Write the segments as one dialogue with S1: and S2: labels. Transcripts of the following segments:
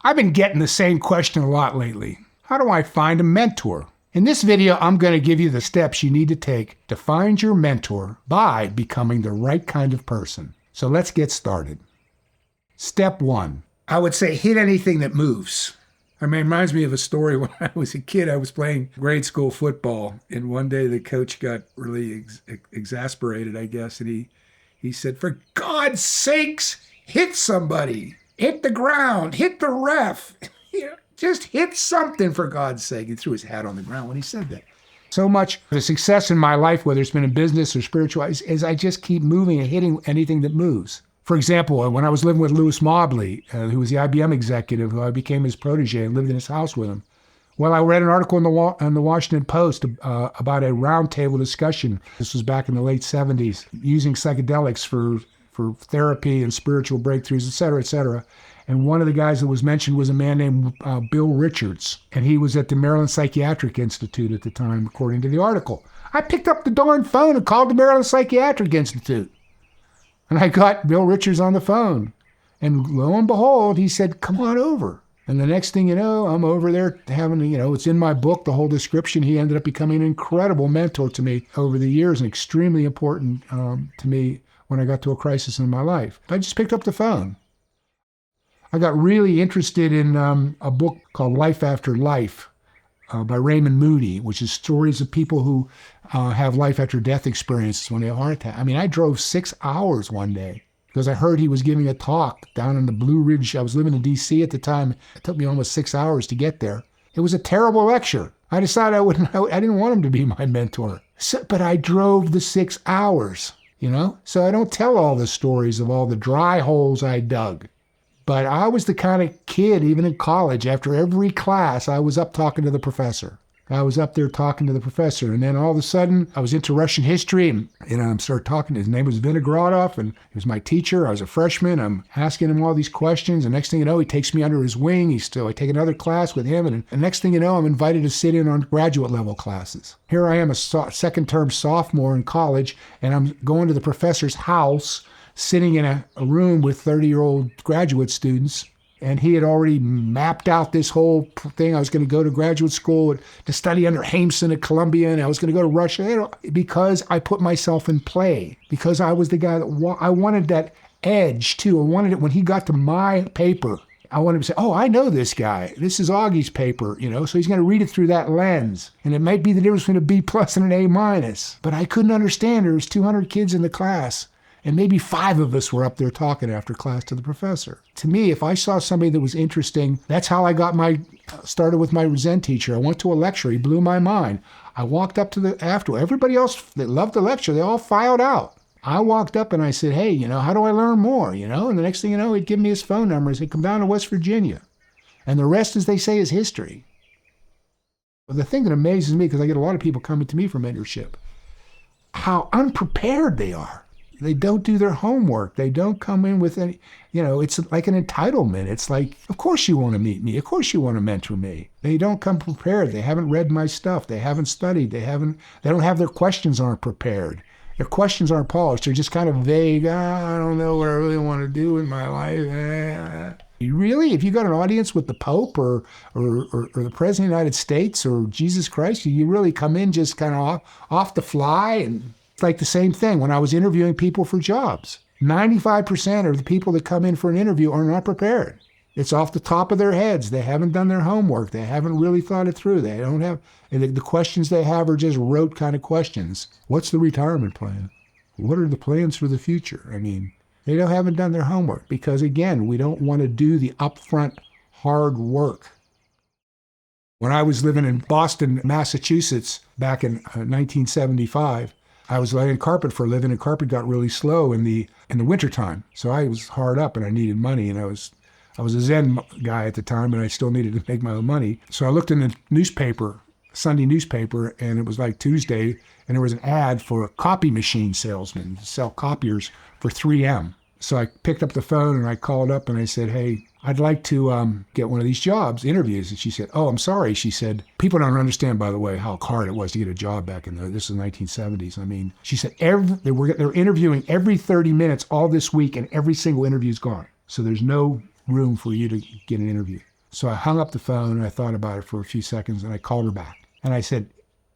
S1: I've been getting the same question a lot lately. How do I find a mentor? In this video, I'm going to give you the steps you need to take to find your mentor by becoming the right kind of person. So let's get started. Step 1. I would say hit anything that moves. I mean, it reminds me of a story when I was a kid. I was playing grade school football, and one day the coach got really exasperated, I guess, and he said, "For God's sakes, hit somebody. Hit the ground, hit the ref, just hit something for God's sake." He threw his hat on the ground when he said that. So much the success in my life, whether it's been in business or spiritual, is I just keep moving and hitting anything that moves. For example, when I was living with Mobley, who was the IBM executive, who I became his protege and lived in his house with him. Well, I read an article in the Washington Post about a roundtable discussion. This was back in the late 70s, using psychedelics for therapy and spiritual breakthroughs, et cetera, et cetera. And one of the guys that was mentioned was a man named Bill Richards, and he was at the Maryland Psychiatric Institute at the time, according to the article. I picked up the darn phone and called the Maryland Psychiatric Institute. And I got Bill Richards on the phone. And lo and behold, he said, "Come on over." And the next thing you know, I'm over there having, it's in my book, the whole description. He ended up becoming an incredible mentor to me over the years and extremely important to me when I got to a crisis in my life. I just picked up the phone. I got really interested in a book called Life After Life by Raymond Moody, which is stories of people who have life after death experiences when they have a heart attack. I mean, I drove 6 hours one day because I heard he was giving a talk down in the Blue Ridge. I was living in D.C. at the time. It took me almost 6 hours to get there. It was a terrible lecture. I decided I didn't want him to be my mentor. But I drove the 6 hours. So I don't tell all the stories of all the dry holes I dug. But I was the kind of kid, even in college, after every class, I was up talking to the professor. I was up there talking to the professor. And then all of a sudden, I was into Russian history, and I started talking. His name was Vinogradov, and he was my teacher. I was a freshman. I'm asking him all these questions. And next thing you know, he takes me under his wing. I take another class with him. And the next thing you know, I'm invited to sit in on graduate level classes. Here I am, a second-term sophomore in college, and I'm going to the professor's house, sitting in a room with 30-year-old graduate students, and he had already mapped out this whole thing. I was going to go to graduate school to study under Hameson at Columbia, and I was going to go to Russia because I put myself in play, because I was the guy that I wanted that edge, too. I wanted it when he got to my paper. I wanted to say, "Oh, I know this guy. This is Augie's paper, so he's going to read it through that lens. And it might be the difference between a B+ and an A-." But I couldn't understand. There was 200 kids in the class. And maybe 5 of us were up there talking after class to the professor. To me, if I saw somebody that was interesting, that's how I started with my Zen teacher. I went to a lecture. He blew my mind. I walked up to after. Everybody else that loved the lecture, they all filed out. I walked up and I said, "Hey, how do I learn more?" And the next thing you know, he'd give me his phone number. He said, "Come down to West Virginia." And the rest, as they say, is history. But the thing that amazes me, because I get a lot of people coming to me for mentorship, how unprepared they are. They don't do their homework. They don't come in with any, it's like an entitlement. It's like, of course you want to meet me. Of course you want to mentor me. They don't come prepared. They haven't read my stuff. They haven't studied. They don't have their questions aren't prepared. Their questions aren't polished. They're just kind of vague. I don't know what I really want to do in my life. Really? If you got an audience with the Pope or the President of the United States or Jesus Christ, you really come in just kind of off the fly. And it's like the same thing when I was interviewing people for jobs. 95% of the people that come in for an interview are not prepared. It's off the top of their heads. They haven't done their homework. They haven't really thought it through. They don't have, the questions they have are just rote kind of questions. What's the retirement plan? What are the plans for the future? They haven't done their homework because, again, we don't want to do the upfront hard work. When I was living in Boston, Massachusetts, back in 1975, I was laying carpet for a living, and carpet got really slow in the wintertime. So I was hard up and I needed money, and I was a Zen guy at the time, and I still needed to make my own money. So I looked in the newspaper, Sunday newspaper, and it was like Tuesday, and there was an ad for a copy machine salesman to sell copiers for 3M. So I picked up the phone and I called up and I said, "Hey, I'd like to get one of these interviews." And she said, "Oh, I'm sorry." She said, "People don't understand, by the way, how hard it was to get a job back in this is the 1970s. She said, they're interviewing every 30 minutes all this week, and every single interview's gone. So there's no room for you to get an interview." So I hung up the phone and I thought about it for a few seconds and I called her back. And I said,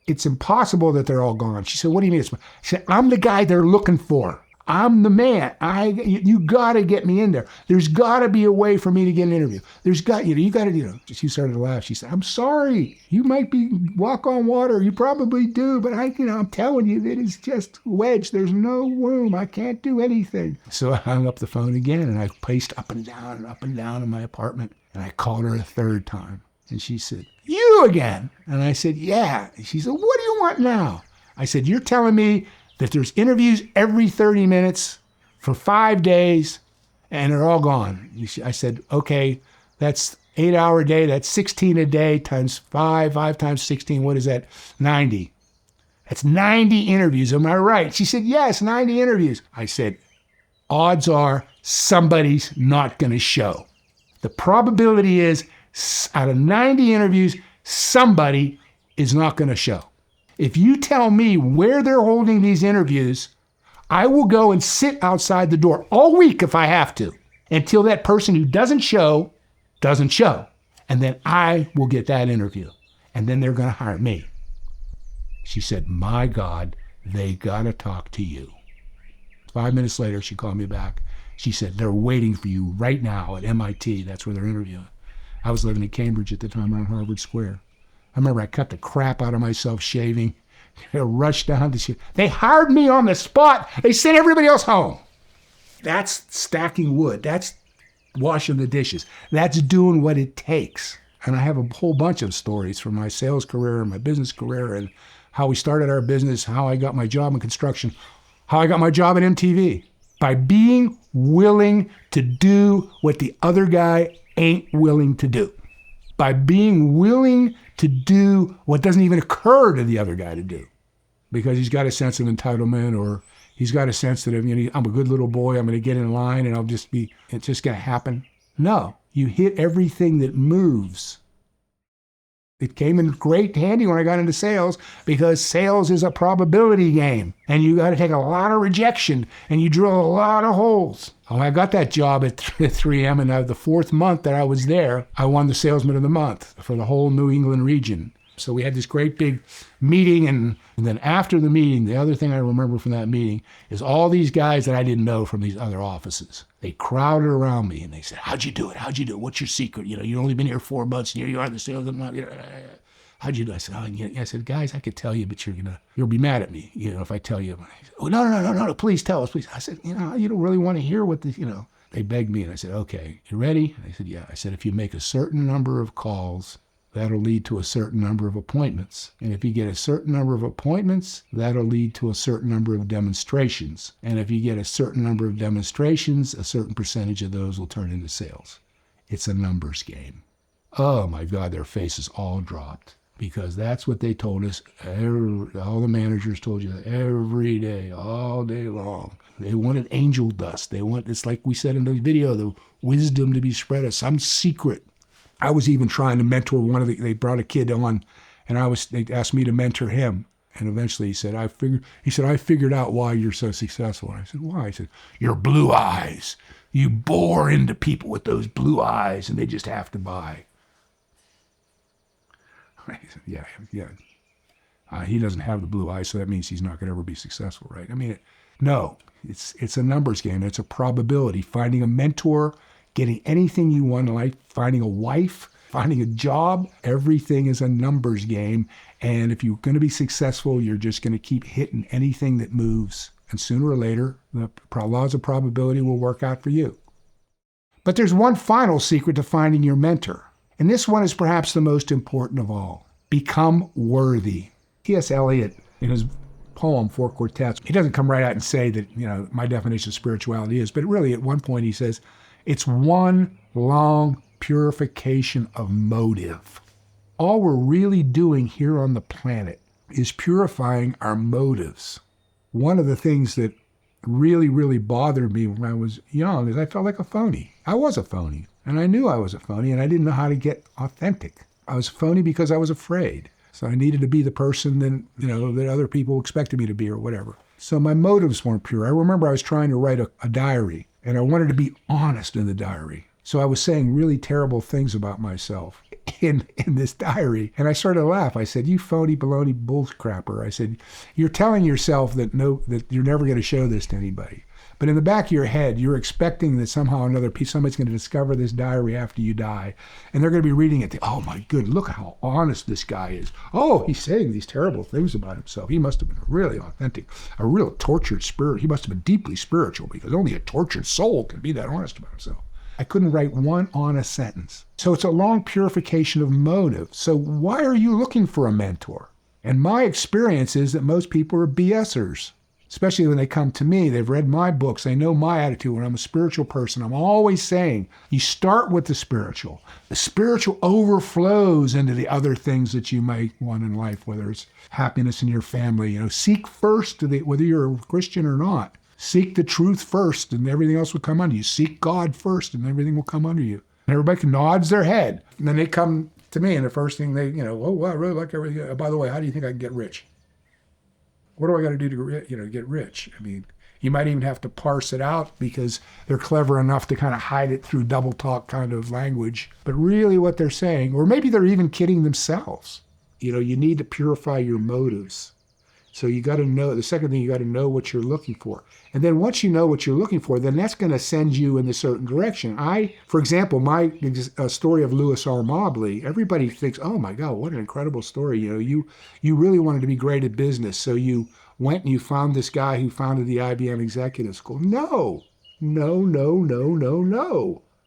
S1: it's impossible that they're all gone. She said, what do you mean? I said, I'm the guy they're looking for. I'm the man. You got to get me in there. There's got to be a way for me to get an interview. There's got, you got to, She started to laugh. She said, I'm sorry. You might walk on water. You probably do. But I'm telling you, it is just wedged. There's no room. I can't do anything. So I hung up the phone again and I paced up and down in my apartment. And I called her a third time. And she said, you again? And I said, yeah. And she said, what do you want now? I said, you're telling me that there's interviews every 30 minutes for 5 days and they're all gone. I said, okay, that's 8-hour day. That's 16 a day times 5 times 16. What is that? 90. That's 90 interviews. Am I right? She said, yes, 90 interviews. I said, odds are somebody's not going to show. The probability is out of 90 interviews, somebody is not going to show. If you tell me where they're holding these interviews, I will go and sit outside the door all week if I have to, until that person who doesn't show. And then I will get that interview. And then they're going to hire me. She said, my God, they got to talk to you. 5 minutes later, she called me back. She said, they're waiting for you right now at MIT. That's where they're interviewing. I was living in Cambridge at the time on Harvard Square. I remember I cut the crap out of myself shaving. I rushed down to shit. They hired me on the spot. They sent everybody else home. That's stacking wood. That's washing the dishes. That's doing what it takes. And I have a whole bunch of stories from my sales career and my business career and how we started our business, how I got my job in construction, how I got my job at MTV. By being willing to do what the other guy ain't willing to do. By being willing to do what doesn't even occur to the other guy to do. Because he's got a sense of entitlement, or he's got a sense that I'm a good little boy, I'm going to get in line and it's just going to happen. No, you hit everything that moves. It came in great handy when I got into sales, because sales is a probability game and you got to take a lot of rejection and you drill a lot of holes. Oh, I got that job at 3M, and the 4th month that I was there, I won the Salesman of the Month for the whole New England region. So we had this great big meeting, and then after the meeting, the other thing I remember from that meeting is all these guys that I didn't know from these other offices. They crowded around me and they said, how'd you do it? How'd you do it? What's your secret? You've only been here 4 months, and here you are, the Salesman. How'd you do it? I said, guys, I could tell you, but you'll be mad at me, if I tell you. Oh, no, please tell us, please. I said, you don't really want to hear what They begged me, and I said, okay, you ready? And they said, yeah. I said, if you make a certain number of calls, that'll lead to a certain number of appointments. And if you get a certain number of appointments, that'll lead to a certain number of demonstrations. And if you get a certain number of demonstrations, a certain percentage of those will turn into sales. It's a numbers game. Oh my God, their faces all dropped. Because that's what they told us. All the managers told you that every day, all day long. They wanted angel dust. It's like we said in the video, the wisdom to be spread of some secret. I was even trying to mentor they brought a kid on, and they asked me to mentor him. And eventually he said, I figured out why you're so successful. And I said, why? He said, your blue eyes. You bore into people with those blue eyes, and they just have to buy. I said, yeah. He doesn't have the blue eyes, so that means he's not going to ever be successful, right? No, it's a numbers game. It's a probability. Finding a mentor, getting anything you want in life, finding a wife, finding a job, everything is a numbers game. And if you're going to be successful, you're just going to keep hitting anything that moves. And sooner or later, the laws of probability will work out for you. But there's one final secret to finding your mentor. And this one is perhaps the most important of all. Become worthy. T.S. Eliot, in his poem, Four Quartets, he doesn't come right out and say that, my definition of spirituality is, but really at one point he says, it's one long purification of motive. All we're really doing here on the planet is purifying our motives. One of the things that really, really bothered me when I was young is I felt like a phony. I was a phony. And I knew I was a phony, and I didn't know how to get authentic. I was phony because I was afraid. So I needed to be the person that other people expected me to be or whatever. So my motives weren't pure. I remember I was trying to write a diary, and I wanted to be honest in the diary. So I was saying really terrible things about myself in this diary. And I started to laugh. I said, you phony baloney bullcrapper. I said, you're telling yourself that you're never going to show this to anybody. But in the back of your head, you're expecting that somehow or another somebody's going to discover this diary after you die. And they're going to be reading it. Oh my good, look how honest this guy is. Oh, he's saying these terrible things about himself. He must have been really authentic, a real tortured spirit. He must have been deeply spiritual, because only a tortured soul can be that honest about himself. I couldn't write one honest sentence. So it's a long purification of motive. So why are you looking for a mentor? And my experience is that most people are BSers. Especially when they come to me, they've read my books, they know my attitude. When I'm a spiritual person, I'm always saying, you start with the spiritual. The spiritual overflows into the other things that you might want in life, whether it's happiness in your family. Seek first, whether you're a Christian or not. Seek the truth first, and everything else will come under you. Seek God first, and everything will come under you. And everybody nods their head. And then they come to me, and the first thing they, oh, well, I really like everything. Oh, by the way, how do you think I can get rich? What do I got to do to get rich? I mean, you might even have to parse it out, because they're clever enough to kind of hide it through double talk kind of language. But really what they're saying, or maybe they're even kidding themselves. You need to purify your motives. So you got to know, the second thing, you got to know what you're looking for. And then once you know what you're looking for, then that's going to send you in a certain direction. For example, my story of Lewis R. Mobley, everybody thinks, oh my God, what an incredible story. You really wanted to be great at business. So you went and you found this guy who founded the IBM Executive School. No.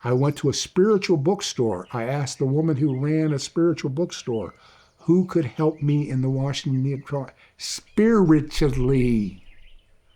S1: I went to a spiritual bookstore. I asked the woman who ran a spiritual bookstore, who could help me in the Washington spiritually.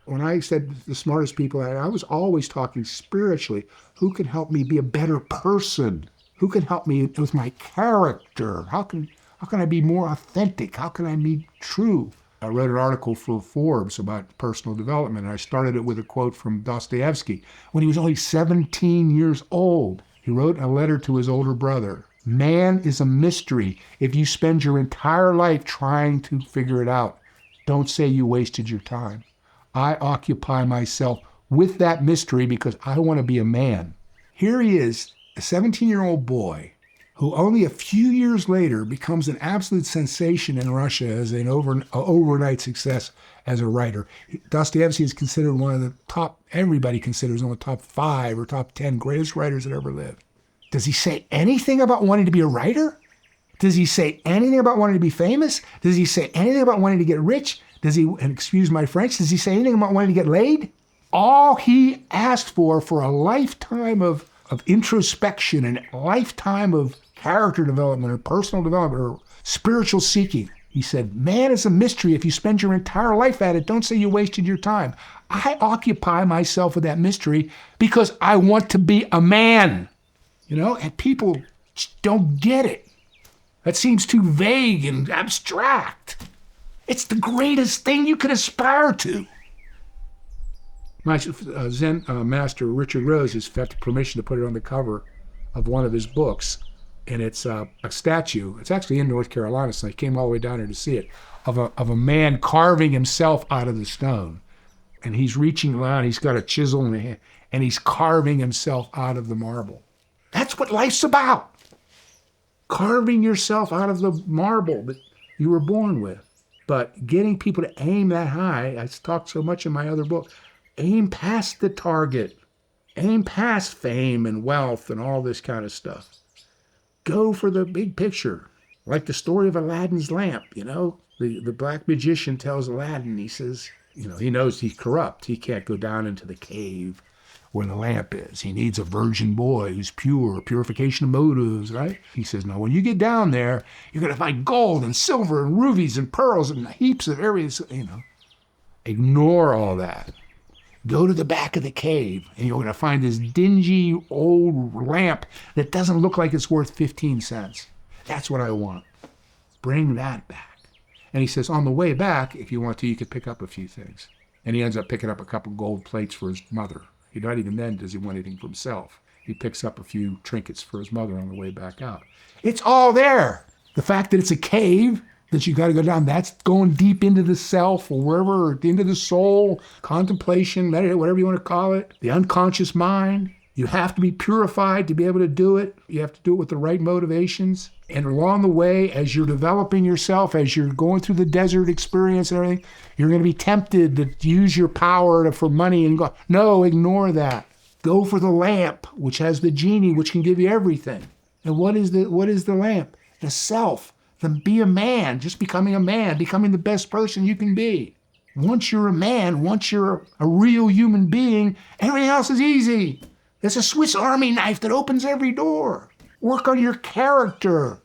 S1: When I said the smartest people, I was always talking spiritually. Who can help me be a better person? Who can help me with my character? How can I be more authentic? How can I be true? I read an article for Forbes about personal development, and I started it with a quote from Dostoevsky. When he was only 17 years old, he wrote a letter to his older brother. Man is a mystery. If you spend your entire life trying to figure it out, don't say you wasted your time. I occupy myself with that mystery because I want to be a man. Here he is, a 17-year-old boy who only a few years later becomes an absolute sensation in Russia as an overnight success as a writer. Dostoevsky is considered one of the top, everybody considers one of the top 5 or top 10 greatest writers that ever lived. Does he say anything about wanting to be a writer? Does he say anything about wanting to be famous? Does he say anything about wanting to get rich? Does he, and excuse my French, does he say anything about wanting to get laid? All he asked for a lifetime of introspection and a lifetime of character development or personal development or spiritual seeking. He said, man is a mystery. If you spend your entire life at it, don't say you wasted your time. I occupy myself with that mystery because I want to be a man. And people just don't get it. That seems too vague and abstract. It's the greatest thing you could aspire to. My Zen master, Richard Rose, has got permission to put it on the cover of one of his books. And it's a statue. It's actually in North Carolina, so I came all the way down here to see it, of a man carving himself out of the stone. And he's reaching around, he's got a chisel in his hand, and he's carving himself out of the marble. That's what life's about. Carving yourself out of the marble that you were born with. But getting people to aim that high, I talked so much in my other book, aim past the target. Aim past fame and wealth and all this kind of stuff. Go for the big picture. Like the story of Aladdin's lamp, The black magician tells Aladdin, he says, he knows he's corrupt. He can't go down into the cave where the lamp is. He needs a virgin boy who's pure, purification of motives, right? He says, now when you get down there, you're going to find gold and silver and rubies and pearls and heaps of everything, Ignore all that. Go to the back of the cave and you're going to find this dingy old lamp that doesn't look like it's worth 15 cents. That's what I want. Bring that back. And he says, on the way back, if you want to, you could pick up a few things. And he ends up picking up a couple gold plates for his mother. Not even then does he want anything for himself. He picks up a few trinkets for his mother on the way back out. It's all there. The fact that it's a cave, that you got to go down, that's going deep into the self or wherever, or into the soul, contemplation, meditate, whatever you want to call it, the unconscious mind. You have to be purified to be able to do it. You have to do it with the right motivations. And along the way, as you're developing yourself, as you're going through the desert experience and everything, you're going to be tempted to use your power for money and go, no, ignore that. Go for the lamp, which has the genie, which can give you everything. And what is the lamp? The self. Then be a man, just becoming a man, becoming the best person you can be. Once you're a man, once you're a real human being, everything else is easy. It's a Swiss Army knife that opens every door. Work on your character.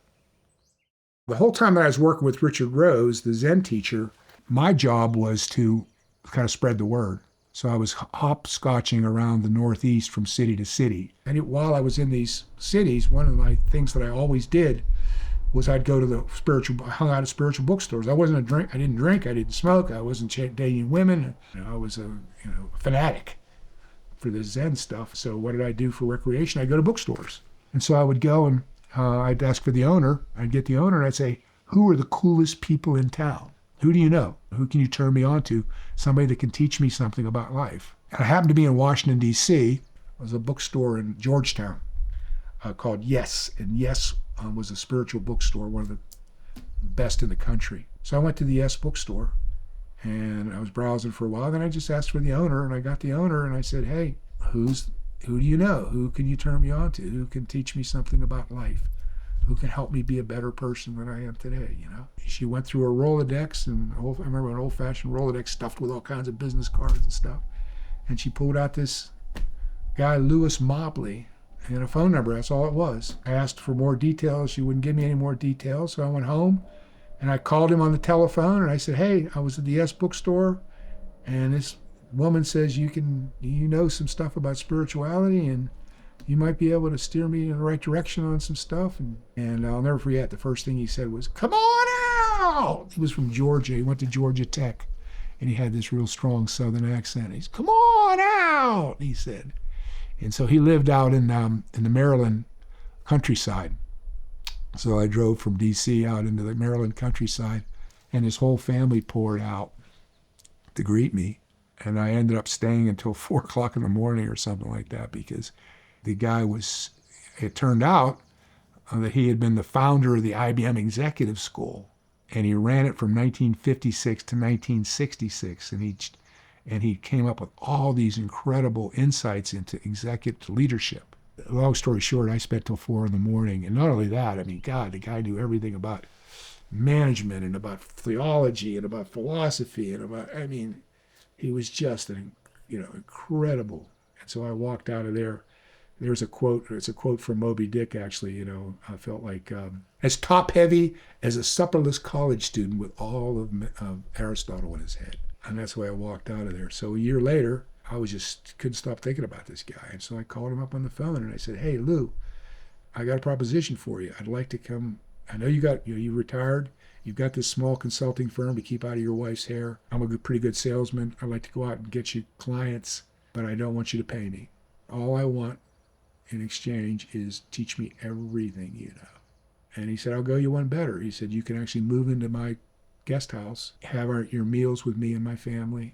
S1: The whole time that I was working with Richard Rose, the Zen teacher, my job was to kind of spread the word. So I was hopscotching around the Northeast from city to city. And while I was in these cities, one of my things that I always did was I'd go to I hung out at spiritual bookstores. I didn't drink, I didn't smoke, I wasn't dating women. I was a fanatic for the Zen stuff. So what did I do for recreation? I'd go to bookstores. And so I would go and I'd ask for the owner. I'd get the owner and I'd say, who are the coolest people in town? Who do you know? Who can you turn me on to? Somebody that can teach me something about life. And I happened to be in Washington, D.C. There was a bookstore in Georgetown called Yes. And Yes was a spiritual bookstore, one of the best in the country. So I went to the Yes bookstore and I was browsing for a while. Then I just asked for the owner and I got the owner and I said, hey, who do you know? Who can you turn me on to? Who can teach me something about life? Who can help me be a better person than I am today, She went through a Rolodex, and I remember an old-fashioned Rolodex stuffed with all kinds of business cards and stuff. And she pulled out this guy, Lewis Mobley, and a phone number. That's all it was. I asked for more details. She wouldn't give me any more details, so I went home, and I called him on the telephone, and I said, hey, I was at the Yes bookstore, and this woman says you know some stuff about spirituality, and you might be able to steer me in the right direction on some stuff. And I'll never forget, the first thing he said was, come on out! He was from Georgia. He went to Georgia Tech. And he had this real strong Southern accent. He's, come on out, he said. And so he lived out in the Maryland countryside. So I drove from D.C. out into the Maryland countryside. And his whole family poured out to greet me. And I ended up staying until 4 o'clock in the morning or something like that, because the guy it turned out that he had been the founder of the IBM Executive School, and he ran it from 1956 to 1966, and he came up with all these incredible insights into executive leadership. Long story short, I spent till 4 in the morning, and not only that, God, the guy knew everything about management and about theology and about philosophy and about, he was just incredible. And so I walked out of there. There's a quote, it's a quote from Moby Dick, actually, I felt like as top-heavy as a supperless college student with all of Aristotle in his head. And that's the way I walked out of there. So a year later, I couldn't stop thinking about this guy. And so I called him up on the phone and I said, hey, Lou, I got a proposition for you. I'd like to come. I know you retired. You've got this small consulting firm to keep out of your wife's hair. I'm a pretty good salesman. I'd like to go out and get you clients, but I don't want you to pay me. All I want in exchange is teach me everything you know. And he said, I'll go you one better. He said, you can actually move into my guest house, have your meals with me and my family,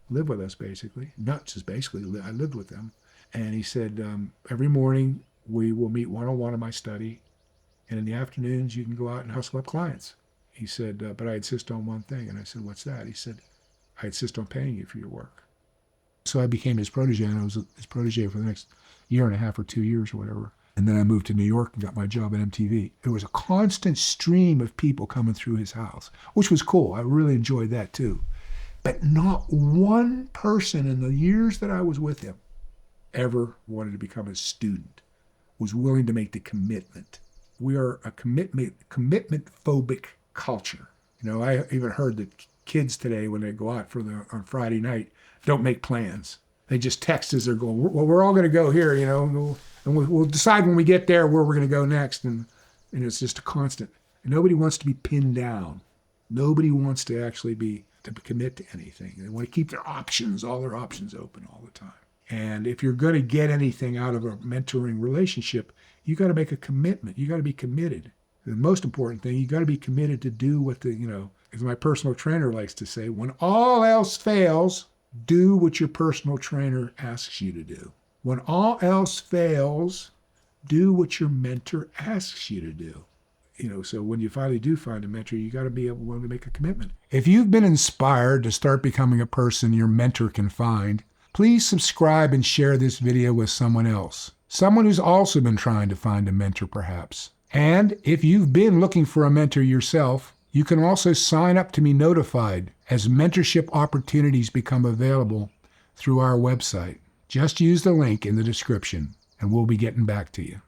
S1: live with us basically. Not just basically, I lived with them. And he said, every morning we will meet one-on-one in my study, and in the afternoons you can go out and hustle up clients. He said, but I insist on one thing. And I said, what's that? He said, I insist on paying you for your work. So I became his protege, and I was his protege for the next year and a half or 2 years or whatever. And then I moved to New York and got my job at MTV. There was a constant stream of people coming through his house, which was cool. I really enjoyed that too. But not one person in the years that I was with him ever wanted to become a student, was willing to make the commitment. We are a commitment-phobic culture. I even heard that kids today, when they go out on Friday night, don't make plans. They just text as they're going, well, we're all going to go here, and we'll decide when we get there where we're going to go next. And it's just a constant. And nobody wants to be pinned down. Nobody wants to actually to commit to anything. They want to keep all their options open all the time. And if you're going to get anything out of a mentoring relationship, you got to make a commitment. You got to be committed. The most important thing, you got to be committed to do what as my personal trainer likes to say, when all else fails, do what your personal trainer asks you to do. When all else fails, do what your mentor asks you to do. So when you finally do find a mentor, you got to be willing to make a commitment. If you've been inspired to start becoming a person your mentor can find, please subscribe and share this video with someone else. Someone who's also been trying to find a mentor, perhaps. And if you've been looking for a mentor yourself, you can also sign up to be notified as mentorship opportunities become available through our website. Just use the link in the description, and we'll be getting back to you.